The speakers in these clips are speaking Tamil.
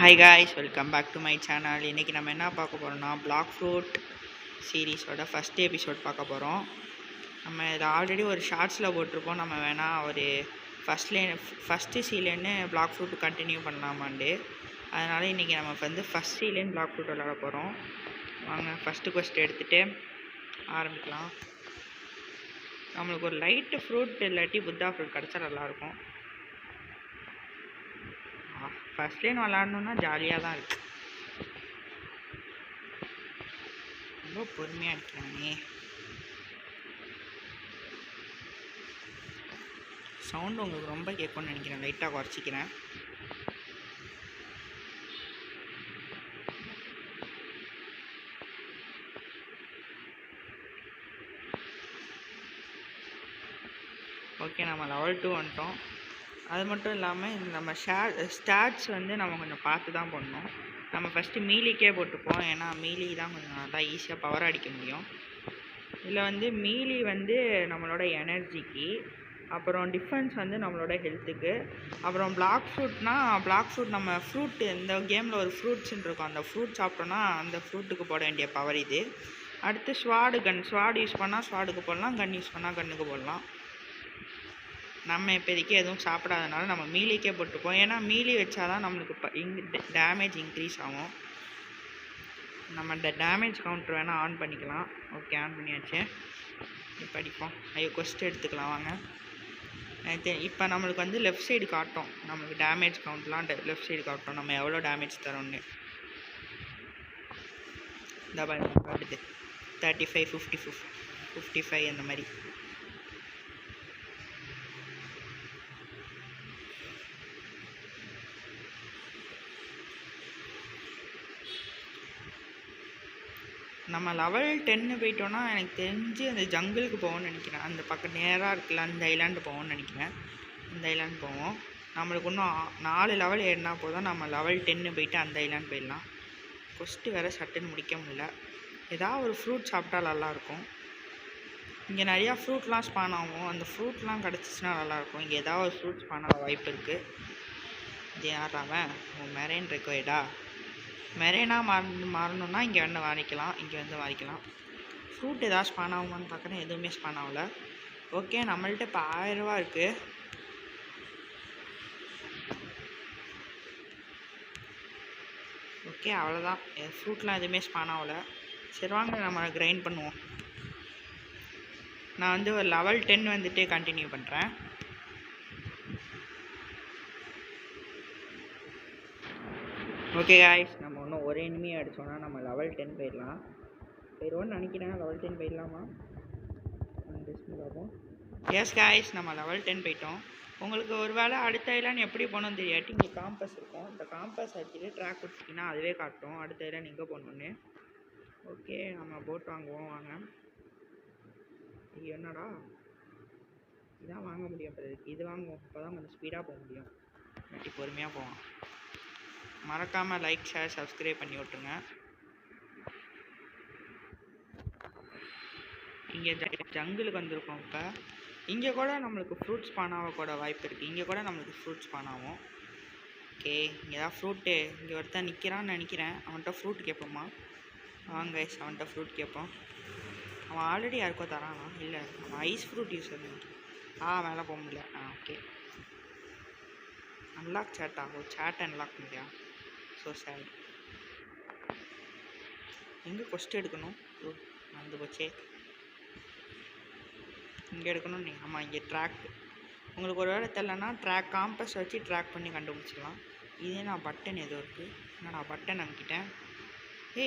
Hi guys, welcome back to my channel. இன்றைக்கி நம்ம என்ன பார்க்க போகிறோம்னா, பிளாக் ஃப்ரூட் சீரீஸோட ஃபஸ்ட் எபிசோட் பார்க்க போகிறோம். நம்ம இதை ஆல்ரெடி ஒரு ஷார்ட்ஸில் போட்டிருப்போம். நம்ம வேணால் ஒரு ஃபஸ்ட்டு சீலேன்னு பிளாக் ஃப்ரூட் கண்டினியூ பண்ணலாமாண்டு. அதனால் இன்றைக்கி நம்ம வந்து ஃபஸ்ட் சீலேன்னு பிளாக் ஃப்ரூட் விளாட போகிறோம். வாங்க ஃபஸ்ட்டு கொஸ்ட் எடுத்துகிட்டு ஆரம்பிக்கலாம். நம்மளுக்கு ஒரு லைட்டு ஃப்ரூட் இல்லாட்டி புத்தா ஃப்ரூட் கிடச்சா நல்லாயிருக்கும். ஃபஸ்ட் லைன் விளாட்ணுன்னா ஜாலியாக தான் இருக்குது. ரொம்ப பொறுமையாக இருக்கிறானே. சவுண்டு உங்களுக்கு ரொம்ப கேட்கும்னு நினைக்கிறேன். லைட்டாக குறைச்சிக்கிறேன். ஓகே, நம்ம லெவல் 2 வந்துட்டோம். அது மட்டும் இல்லாமல் நம்ம ஸ்டாட்ஸ் வந்து நம்ம கொஞ்சம் பார்த்து தான் பண்ணணும். நம்ம ஃபஸ்ட்டு மீலிக்கே போட்டுப்போம். ஏன்னா மீலி தான் கொஞ்சம் நல்லா ஈஸியாக பவர் அடிக்க முடியும். இதில் வந்து மீலி வந்து நம்மளோட எனர்ஜிக்கு, அப்புறம் டிஃபென்ஸ் வந்து நம்மளோட ஹெல்த்துக்கு, அப்புறம் பிளாக் ஃப்ரூட் நம்ம ஃப்ரூட் இந்த கேமில் ஒரு ஃப்ரூட்ஸ்ன்னு இருக்கும். அந்த ஃப்ரூட் சாப்பிட்டோன்னா அந்த ஃப்ரூட்டுக்கு போட வேண்டிய பவர் இது. அடுத்து ஸ்வாடு யூஸ் பண்ணால் ஸ்வாடுக்கு போடலாம், கன் யூஸ் பண்ணால் கன்னுக்கு போடலாம். நம்ம இப்போதைக்கு எதுவும் சாப்பிடாதனால நம்ம மீலிக்கே போட்டுப்போம். ஏன்னா மீலி வச்சா தான் நம்மளுக்கு டேமேஜ் இன்க்ரீஸ் ஆகும். நம்ம இந்த டேமேஜ் கவுண்டர் வேணால் ஆன் பண்ணிக்கலாம். ஓகே, ஆன் பண்ணியாச்சு. இப்போ அடிப்போம். கொஸ்ட் எடுத்துக்கலாம் வாங்க. இப்போ நம்மளுக்கு வந்து லெஃப்ட் சைடு காட்டும். நம்மளுக்கு டேமேஜ் கவுண்ட்லாம் லெஃப்ட் சைடு காட்டும். நம்ம எவ்வளோ டேமேஜ் தரோன்னு. இந்த பாருங்க காட்டுது 35, 55 அந்த மாதிரி. நம்ம லெவல் 10 போயிட்டோன்னா எனக்கு தெரிஞ்சு அந்த ஜங்கிளுக்கு போவோம்னு நினைக்கிறேன். அந்த பக்கம் நேராக இருக்குல்ல, அந்த ஐலாண்டு போவோம்னு நினைக்கிறேன். இந்த ஐலாண்டு போவோம். நம்மளுக்கு இன்னும் 4 லெவல் ஏறினா போதும். நம்ம லெவல் 10 போயிட்டு அந்த ஐலாண்டு போயிடலாம். கொஸ்ட்டு வேறு சட்டுன்னு முடிக்க முடியல. ஏதாவது ஒரு ஃப்ரூட் சாப்பிட்டா நல்லாயிருக்கும். இங்கே நிறையா ஃப்ரூட்லாம் ஸ்பான் ஆகும். அந்த ஃப்ரூட்லாம் கிடச்சிச்சின்னா நல்லாயிருக்கும். இங்கே ஏதாவது ஒரு ஃப்ரூட் ஸ்பான் ஆக வாய்ப்பு இருக்குது. இது யாராவன் மெரெயின் ரெக்வயர்டா? மெரெயினாக மாறணுன்னா இங்கே வந்து வாங்கிக்கலாம். ஃப்ரூட் ஏதாவது ஸ்பான் ஆகுமான்னு பார்க்குறேன். எதுவுமே ஸ்பான் ஆகலை. ஓகே, நம்மள்ட்ட இப்போ 1000 ரூபா இருக்குது. ஓகே, அவ்வளோதான். ஃப்ரூட்லாம் எதுவுமே ஸ்பான் ஆகலை. சரி வாங்க நம்ம கிரைண்ட் பண்ணுவோம். நான் வந்து ஒரு லெவல் 10 வந்துட்டு கண்டினியூ பண்ணுறேன். ஓகே காய்ஸ், நம்ம இன்னும் ஒரு எனிமியை அடித்தோன்னா நம்ம லெவல் 10 போயிடலாம். போயிடுவோன்னு நினைக்கிறேன். லெவல் 10 போயிடலாமா? பார்ப்போம். எஸ் காய்ஸ், நம்ம லெவல் 10 போயிட்டோம். உங்களுக்கு ஒரு வேளை அடுத்த ஐலாண்ட் எப்படி போகணும்னு தெரியாட்டி இங்கே காம்பஸ் இருக்கும். இந்த காம்பஸ் அடிச்சுட்டு ட்ராக் கொடுத்தீங்கன்னா அதுவே காட்டும் அடுத்த ஐலாண்ட் எங்கே போகணுன்னு. ஓகே, நம்ம போட் வாங்குவோம். வாங்க. இது என்னடா, இதான் வாங்க முடியும். இது வாங்குவோம். அப்போ தான் கொஞ்சம் ஸ்பீடாக போக முடியும். இல்லாட்டி பொறுமையாக போவோம். மறக்காமல் லைக், ஷேர், சப்ஸ்கிரைப் பண்ணி விட்டுருங்க. இங்கே ஜங்கிளுக்கு வந்திருக்கோம். இப்போ இங்கே கூட நம்மளுக்கு ஃப்ரூட்ஸ் ஸ்பான் ஆக கூட வாய்ப்பு இருக்குது. இங்கே கூட நம்மளுக்கு ஃப்ரூட்ஸ் ஸ்பான் ஆகும். ஓகே, இங்கே தான் ஃப்ரூட்டு. இங்கே ஒருத்தன் நிற்கிறான்னு நினைக்கிறேன். அவன்கிட்ட ஃப்ரூட் கேட்போமா? வாங்க கைஸ், அவன்கிட்ட ஃப்ரூட் கேட்போம். அவன் ஆல்ரெடி யாருக்கோ தரானா? இல்லை, அவன் ஐஸ் ஃப்ரூட் யூஸ் பண்ணி. மேலே போக முடியல. ஓகே, அன்லாக் சேட் ஆகும். சேட்டை அன்லாக் பண்ணியா? So sad. எங்கே கொஸ்ட் எடுக்கணும்? வந்து போச்சே. இங்கே எடுக்கணும் நீ. ஆமாம், இங்கே ட்ராக். உங்களுக்கு ஒரு வேளை தெரிலனா காம்பஸ் வச்சு ட்ராக் பண்ணி கண்டுபிடிச்சிக்கலாம். இதே நான் பட்டன் ஏதோ இருக்குது. நான் பட்டன் அனுப்பிட்டேன்.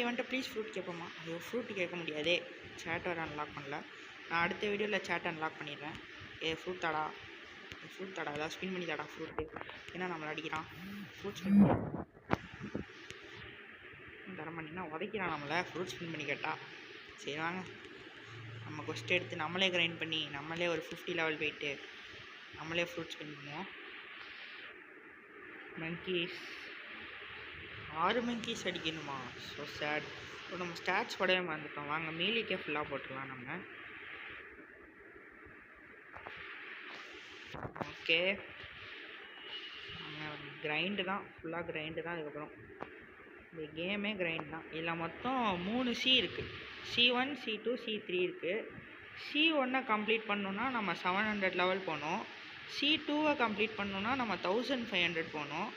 வந்துட்டு ப்ளீஸ் ஃப்ரூட் கேட்போமா? ஐயோ, ஃப்ரூட் கேட்க முடியாதே. சேட் வேறு அன்லாக் பண்ணல. நான் அடுத்த வீடியோவில் சேட்டை அன்லாக் பண்ணிடுறேன். ஃப்ரூட் தாடா, ஏதாவது ஸ்பின் பண்ணி தாடா ஃப்ரூட்டு. ஏன்னா நம்மளை அடிக்கிறான். ஃப்ரூட் ஸ்பின் தர மாட்டேன்னா உதைக்கிறான் நம்மளை. ஃப்ரூட் ஸ்பின் பண்ணி கேட்டால். சரி வாங்க, நம்ம கொஸ்ட் எடுத்து நம்மளே கிரைண்ட் பண்ணி நம்மளே ஒரு 50 லெவல் போயிட்டு நம்மளே ஃப்ரூட் ஸ்பின் பண்ணுவோம். மங்கீஸ் 6 மங்கீஸ் அடிக்கணுமா? So sad. இப்போ நம்ம ஸ்டாட்ஸ் போடவே மறந்துட்டோம். வாங்க மீலிக்கே ஃபுல்லாக போட்டுக்கலாம் நம்ம. ஓகே, கிரைண்டு தான், ஃபுல்லாக கிரைண்டு தான். அதுக்கப்புறம் இந்த கேமே கிரைண்ட் தான். இதில் மொத்தம் 3 சி இருக்குது. C1, C2, C3 இருக்குது. C1 கம்ப்ளீட் பண்ணோன்னா நம்ம 700 லெவல் போனோம். C2 கம்ப்ளீட் பண்ணோன்னா நம்ம 1500 போனோம்.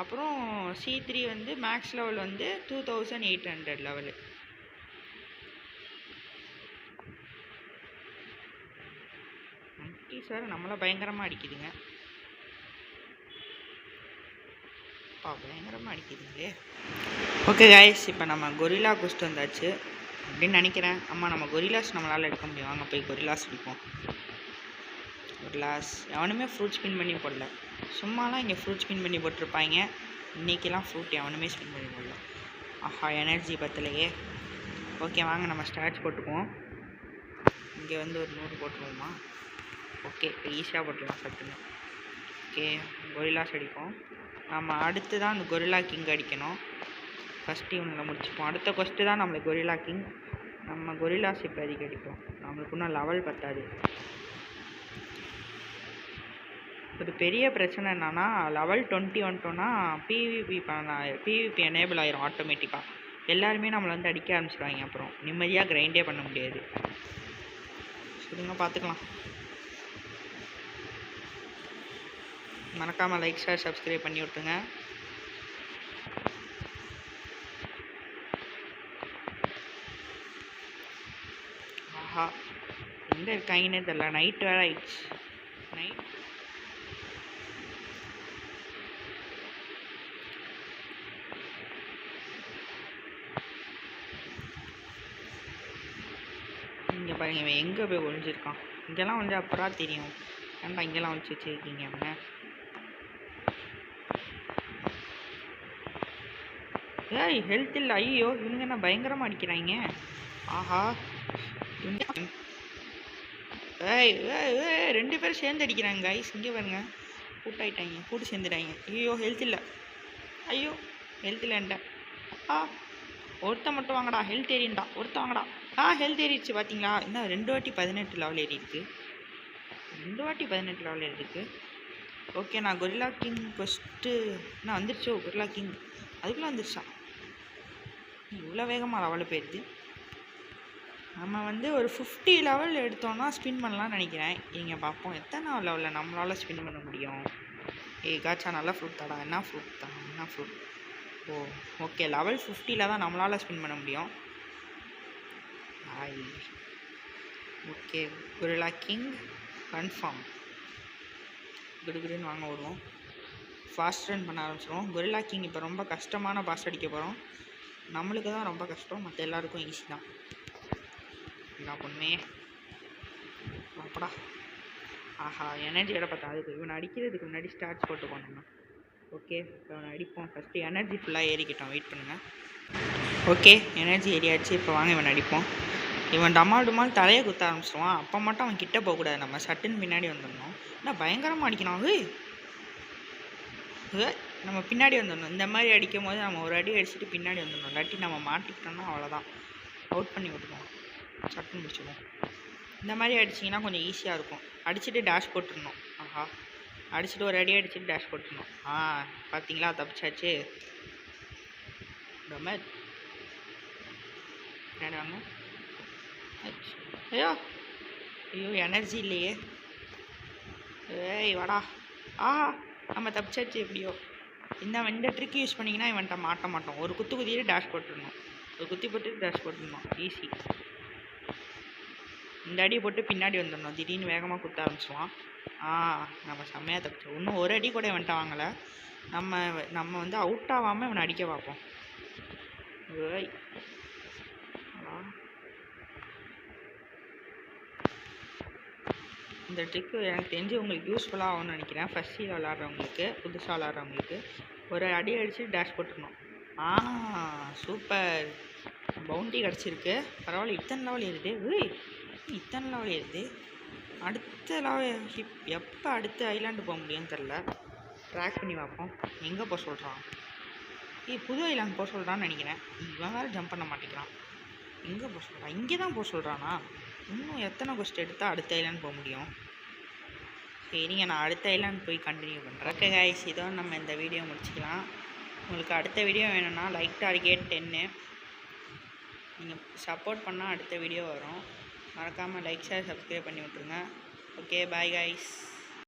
அப்புறம் C3 வந்து மேக்ஸ் லெவல் வந்து 2800 லெவலு. மங்கி சார் நம்மளை பயங்கரமாக அடிக்குதுங்க. பயங்கரமாக அடிக்குதுங்களே. ஓகே கைஸ், இப்போ நம்ம கொரில்லா குஸ்ட் வந்தாச்சு அப்படின்னு நினைக்கிறேன். அம்மா நம்ம கொரில்லாஸ் நம்மளால் எடுக்க முடியும். வாங்க போய் கொரில்லாஸ் அடிப்போம். கொரில்லாஸ் எவனுமே ஃப்ரூட் ஸ்பின் பண்ணி போடல. சும்மாலாம் இங்கே ஃப்ரூட் ஸ்பின் பண்ணி போட்டிருப்பாங்க. இன்றைக்கெலாம் ஃப்ரூட் எவனுமே ஸ்பின் பண்ணி போடல. ஆஹா, எனர்ஜி பத்தலையே. ஓகே வாங்க நம்ம ஸ்டார்ச் போட்டுக்குவோம். இங்கே வந்து ஒரு 100 போட்டுருவோமா? ஓகே, இப்போ ஈஸியாக போட்டுருவோம் சட்டுன்னு. ஓகே, கொரில்லாஸ் அடிப்போம். நம்ம அடுத்து தான் அந்த கொரில்லா கிங் அடிக்கணும். ஃபஸ்ட்டு இவங்களை முடிச்சுப்போம். அடுத்த கொஸ்ட்டு தான் நம்மளுக்கு கொரில்லா கிங். நம்ம கொரில்லாஸ் இப்போ அதிகம் அடிப்போம். நம்மளுக்கு இன்னும் லெவல் பத்தாது. ஒரு பெரிய பிரச்சனை என்னென்னா லெவல் 20 வந்துட்டோன்னா பிவிபி எனேபிள் ஆயிரும் ஆட்டோமேட்டிக்காக. எல்லாருமே நம்மளை வந்து அடிக்க ஆரம்பிச்சிடுவாங்க. அப்புறம் நிம்மதியாக கிரைண்டே பண்ண முடியாது. சரிங்க, பார்த்துக்கலாம். மறக்காமல் லைக் ஷேர் சப்ஸ்கிரைப் பண்ணி விட்டுருங்க. ஆஹா, எங்கே இருக்காங்கன்னே தெரியல. நைட் வேறு ஆயிடுச்சு. நைட் இங்கே பாருங்க, இவன் எங்கே போய் ஒழிஞ்சிருக்கான். இங்கெல்லாம் வந்து அப்புறம் தெரியும். ஏன்டா இங்கெல்லாம் ஒழிச்சு வச்சுருக்கீங்க அவனை? ஏய், ஹெல்த் இல்லை. ஐயோ, இவனுங்க என்ன பயங்கரமாக அடிக்கிறாங்க. ஆஹா, ஏய் ஏய் 2 பேரும் சேர்ந்து அடிக்கிறாங்க கைஸ். இங்கே பாருங்க, கூட்டாயிட்டாங்க, கூட்டு சேர்ந்துட்டாங்க. ஐயோ ஹெல்த் இல்லை. ஐயோ ஹெல்த் இல்லைன்ட்டேன். ஒருத்த மட்டும் வாங்கடா, ஹெல்த் ஏறிண்டா. ஒருத்த வாங்கடா. ஹெல்த் ஏறிடுச்சு பார்த்தீங்களா? இன்னும் 2 வாட்டி 18 லெவல் ஏறி இருக்கு. 2 வாட்டி 18 லெவல் ஏறி இருக்கு. ஓகே, நான் கொரில்லா கிங் ஃபஸ்ட்டு நான் வந்துருச்சோ. கொரில்லா கிங் அதுக்குள்ளே வந்துருச்சா? இவ்வளோ வேகமாக லெவலில் போயிடுது. நம்ம வந்து ஒரு 50 லெவல் எடுத்தோன்னா ஸ்பின் பண்ணலான்னு நினைக்கிறேன். நீங்கள் பார்ப்போம் எத்தனை லெவலில் நம்மளால் ஸ்பின் பண்ண முடியும். காச்சா நல்ல ஃப்ரூட் தாடா. என்ன ஃப்ரூட் தான்? என்ன ஃப்ரூட்? ஓகே, லெவல் 50 தான் நம்மளால் ஸ்பின் பண்ண முடியும். Okay, gorilla king confirm. குடுகுடுன்னு வாங்க வருவோம். ஃபாஸ்ட் ரன் பண்ண ஆரம்பிச்சிடுவோம். கொரில்லா கிங் இப்போ ரொம்ப கஷ்டமான பாஸ் அடிக்க போகிறோம். நம்மளுக்கு தான் ரொம்ப கஷ்டம், மற்ற எல்லாருக்கும் ஈஸி தான். என்ன பொண்ணே அப்படா. ஆஹா, எனர்ஜியோட பார்த்தா அதுக்கு இவனை அடிக்கிறதுக்கு முன்னாடி ஸ்டார்ச் போட்டு போனோம்னா. ஓகே, இப்போ அவனை அடிப்போம். ஃபஸ்ட்டு எனர்ஜி ஃபுல்லாக ஏறிக்கிட்டோம். வெயிட் பண்ணுங்கள். ஓகே, எனர்ஜி ஏறியாச்சு. இப்போ வாங்க இவன் அடிப்போம். இவன் டமால் டுமால் தலையை குத்த ஆரம்பிச்சிடுவான். அப்போ மட்டும் அவன் கிட்டே போகக்கூடாது. நம்ம சட்டுன்னு பின்னாடி வந்துடணும். ஏன்னா பயங்கரமாக அடிக்கணும். நம்ம பின்னாடி வந்துடணும். இந்த மாதிரி அடிக்கும் போது நம்ம ஒரு அடி அடிச்சுட்டு பின்னாடி வந்துடணும். இல்லாட்டி நம்ம மாட்டிக்கிட்டோம்னா அவ்வளோதான், அவுட் பண்ணி விட்டுருவோம். சட்டுன்னு முடிச்சிடுவோம். இந்த மாதிரி அடிச்சிங்கன்னா கொஞ்சம் ஈஸியாக இருக்கும். அடிச்சுட்டு டேஷ் போட்டுடணும். ஆஹா, அடிச்சுட்டு ஒரு அடி அடிச்சுட்டு டேஷ் போட்டுடணும். பார்த்தீங்களா, தப்பிச்சாச்சு. பின்னாடி வாங்க. ஐயோ ஐயோ, எனர்ஜி இல்லையே. ஏய் வாடா. நம்ம தப்பிச்சாச்சு எப்படியோ. இந்த ட்ரிக் யூஸ் பண்ணிங்கன்னா இவன்ட்ட மாட்ட மாட்டோம். ஒரு குத்து குத்திட்டு டேஷ் போட்டுடணும். ஒரு குத்தி போட்டு டேஷ் போட்டுடணும். ஈஸி. இந்த அடி போட்டு பின்னாடி வந்துடணும். திடீர்னு வேகமாக குத்த ஆரம்பிச்சுவான். நம்ம செம்மையாக தப்பிச்சோம். இன்னும் ஒரு அடி கூட இவன்ட்ட வாங்கலை. நம்ம வந்து அவுட் ஆகாமல் இவனை அடிக்க பார்ப்போம். ஏய் இந்த ட்ரிக்கு எனக்கு தெரிஞ்சு உங்களுக்கு யூஸ்ஃபுல்லாக ஆகும்னு நினைக்கிறேன். ஃபஸ்ட் இயர் விளாட்றவங்களுக்கு, புதுசாக விளாட்றவங்களுக்கு ஒரு அடி அடித்து டேஷ் போட்டுடணும். சூப்பர், பவுண்டி கிடச்சிருக்கு. பரவாயில்ல. இத்தனை லெவல் ஏறுது. இத்தனை லெவல் ஏறுது. அடுத்த லெவல் எப்போ அடுத்த ஐலாண்டு போக முடியும்னு தெரில. ட்ராக் பண்ணி பார்ப்போம். எங்கே போக சொல்கிறான்? புது ஐலாண்டு போக சொல்கிறான்னு நினைக்கிறேன். இவன் வேறு ஜம்ப் பண்ண மாட்டேங்கிறான். எங்கே போக சொல்கிறான்? இங்கே தான் போக சொல்கிறானா? இன்னும் எத்தனை கொஸ்ட் எடுத்தால் அடுத்த ஐலாண்ட் போக முடியும்? சரிங்க, நான் அடுத்த ஐலாண்ட் போய் கண்டினியூ பண்ணுறேன். ஓகே கைஸ், இதோ நம்ம இந்த வீடியோ முடிச்சிக்கலாம். உங்களுக்கு அடுத்த வீடியோ வேணும்னா லைக் டார்கெட் 10 நீங்கள் சப்போர்ட் பண்ணால் அடுத்த வீடியோ வரும். மறக்காமல் லைக் ஷேர் சப்ஸ்கிரைப் பண்ணி விட்ருங்க. Okay bye guys.